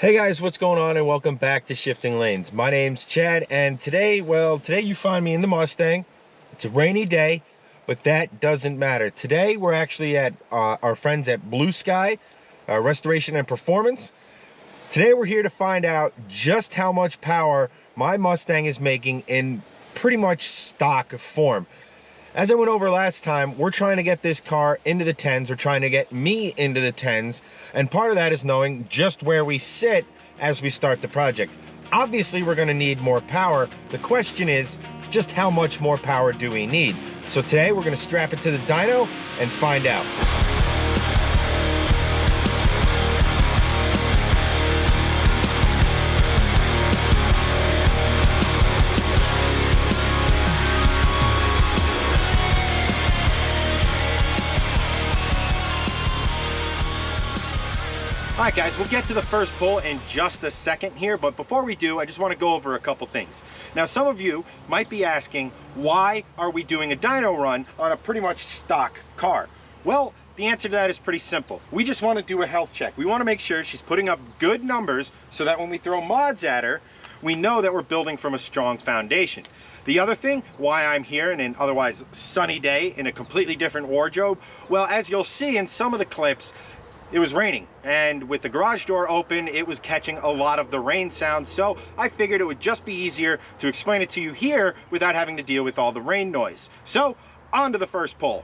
Hey guys, what's going on, and welcome back to Shifting Lanes. My name's Chad, and today you find me in the Mustang. It's a rainy day, but that doesn't matter. Today we're actually at our friends at Blue Sky Restoration and Performance. Today we're here to find out just how much power my Mustang is making in pretty much stock form. As I went over last time, we're trying to get this car into the 10s. We're trying to get me into the 10s. And part of that is knowing just where we sit as we start the project. Obviously, we're going to need more power. The question is, just how much more power do we need? So today, we're going to strap it to the dyno and find out. Alright guys, we'll get to the first pull in just a second here, but before we do, I just want to go over a couple things. Now, some of you might be asking, why are we doing a dyno run on a pretty much stock car? Well, the answer to that is pretty simple. We just want to do a health check. We want to make sure she's putting up good numbers so that when we throw mods at her, we know that we're building from a strong foundation. The other thing, why I'm here in an otherwise sunny day in a completely different wardrobe, well, as you'll see in some of the clips, it was raining, and with the garage door open, it was catching a lot of the rain sound, so I figured it would just be easier to explain it to you here without having to deal with all the rain noise. So, on to the first pull.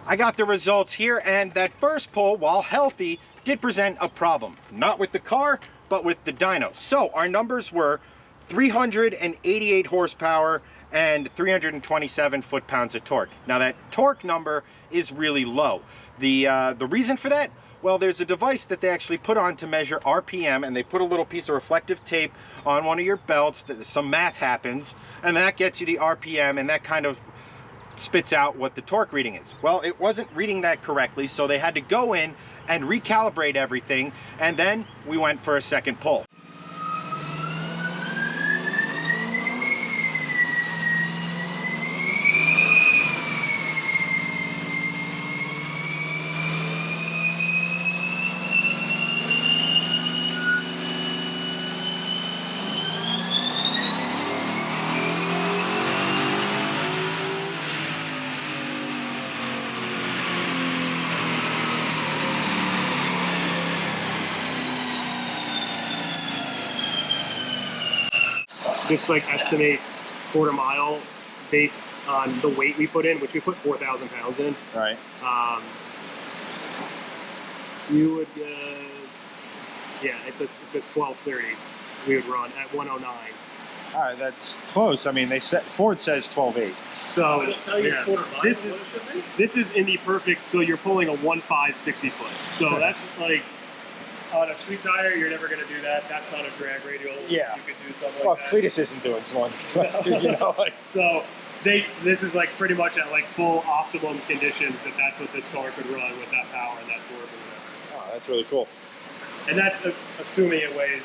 I got the results here, and that first pull, while healthy, did present a problem. Not with the car, but with the dyno. So our numbers were 388 horsepower and 327 foot-pounds of torque. Now that torque number is really low. The reason for that? Well, there's a device that they actually put on to measure RPM, and they put a little piece of reflective tape on one of your belts. Some math happens, and that gets you the RPM, and that kind of spits out what the torque reading is. Well, it wasn't reading that correctly, so they had to go in and recalibrate everything, and then we went for a second pull. This like estimates quarter mile based on the weight we put in, which we put 4,000 pounds in. Right. You would, yeah, it says 1230. We would run at 109. All right, that's close. I mean, Ford says 12.8. So yeah, this is in the perfect. So you're pulling a 1.5 60 foot. So that's like. On a street tire, you're never going to do that. That's on a drag radial. Yeah. You could do something like that. Well, Cletus isn't doing one. You know, like. So this is like pretty much at like full optimum conditions that's what this car could run with that power and that torque and whatever. Oh, that's really cool. And that's assuming it weighs,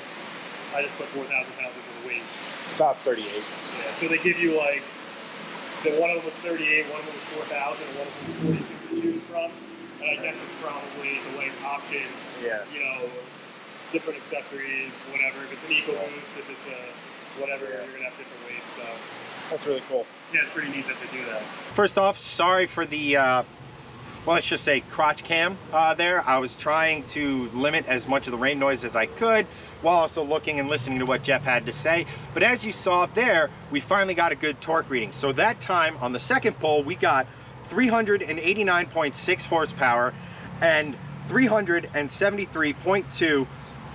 I just put 4,000 pounds into the weight. It's about 38. Yeah, so they give you like, one of them was 38, one of them was 4,000, and one of them was 42 to choose from. And I guess it's probably the way option, Yeah. you know, different accessories, whatever. If it's an EcoBoost, if it's a whatever, you're going to have different weights. So That's really cool. yeah, it's pretty neat that they do that. First off, sorry for the, well, let's just say crotch cam there. I was trying to limit as much of the rain noise as I could while also looking and listening to what Jeff had to say. But as you saw there, we finally got a good torque reading. So that time on the second pull, we got 389.6 horsepower and 373.2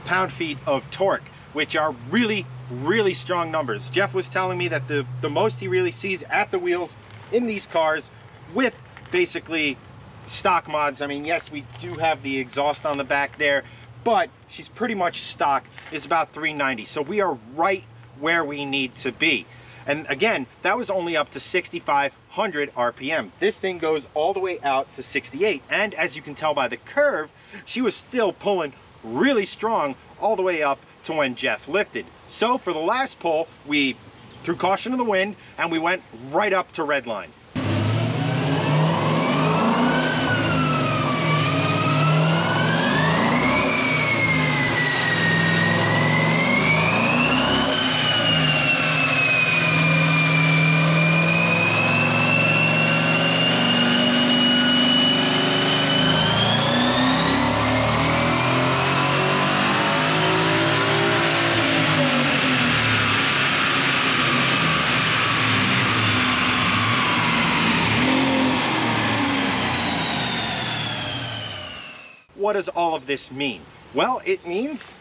pound-feet of torque, which are really, really strong numbers. Jeff was telling me that the most he really sees at the wheels in these cars with basically stock mods. I mean, yes, we do have the exhaust on the back there, but she's pretty much stock, is about 390. So we are right where we need to be. And again, that was only up to 6,500 RPM. This thing goes all the way out to 68. And as you can tell by the curve, she was still pulling really strong all the way up to when Jeff lifted. So for the last pull, we threw caution to the wind and we went right up to redline. What does all of this mean? Well, it means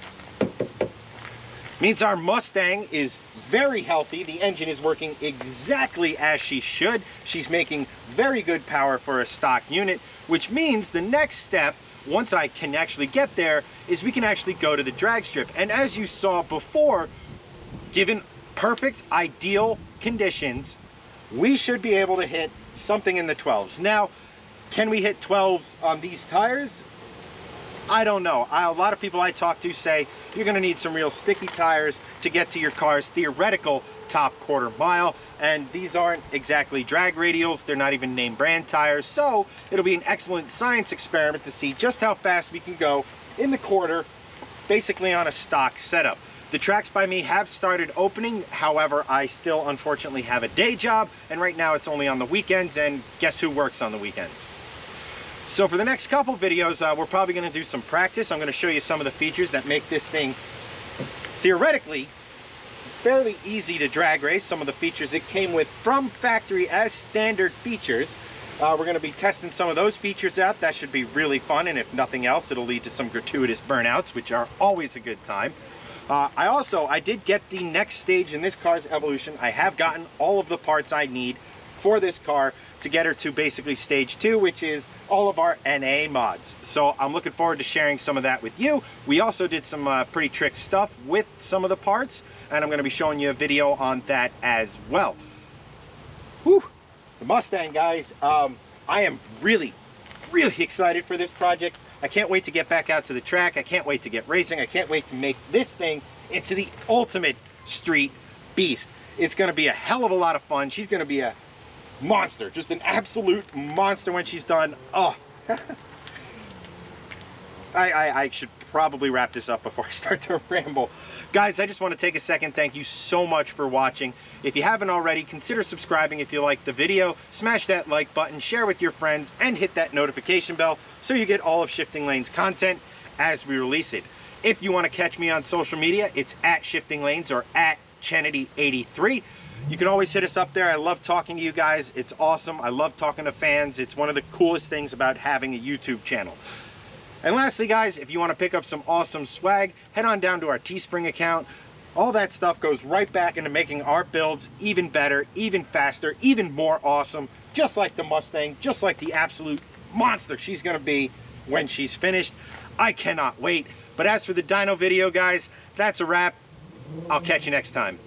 our Mustang is very healthy. The engine is working exactly as she should. She's making very good power for a stock unit, which means the next step, once I can actually get there, is we can actually go to the drag strip. And as you saw before, given perfect, ideal conditions, we should be able to hit something in the 12s. Now, can we hit 12s on these tires? I don't know. A lot of people I talk to say you're going to need some real sticky tires to get to your car's theoretical top quarter mile, and these aren't exactly drag radials. They're not even name brand tires, so it'll be an excellent science experiment to see just how fast we can go in the quarter, basically on a stock setup. The tracks by me have started opening, however, I still unfortunately have a day job, and right now it's only on the weekends, and guess who works on the weekends? So for the next couple videos, we're probably going to do some practice. I'm going to show you some of the features that make this thing theoretically fairly easy to drag race. Some of the features it came with from factory as standard features. We're going to be testing some of those features out. That should be really fun, and if nothing else, it'll lead to some gratuitous burnouts, which are always a good time. I did get the next stage in this car's evolution. I have gotten all of the parts I need for this car to get her to basically stage 2, which is all of our NA mods. So I'm looking forward to sharing some of that with you. We also did some pretty trick stuff with some of the parts, and I'm going to be showing you a video on that as well. Whew, the Mustang, guys. I am really excited for this project. I can't wait to get back out to the track. I can't wait to get racing. I can't wait to make this thing into the ultimate street beast. It's going to be a hell of a lot of fun. She's going to be a monster, just an absolute monster when she's done. Oh, I should probably wrap this up before I start to ramble. Guys, I just want to take a second. Thank you so much for watching. If you haven't already, consider subscribing if you liked the video. Smash that like button, share with your friends, and hit that notification bell so you get all of Shifting Lanes content as we release it. If you want to catch me on social media, it's at Shifting Lanes or at Chenedy83. You can always hit us up there. I love talking to you guys. It's awesome. I love talking to fans. It's one of the coolest things about having a YouTube channel. And lastly, guys, if you want to pick up some awesome swag, head on down to our Teespring account. All that stuff goes right back into making our builds even better, even faster, even more awesome, just like the Mustang, just like the absolute monster she's going to be when she's finished. I cannot wait. But as for the dyno video, guys, that's a wrap. I'll catch you next time.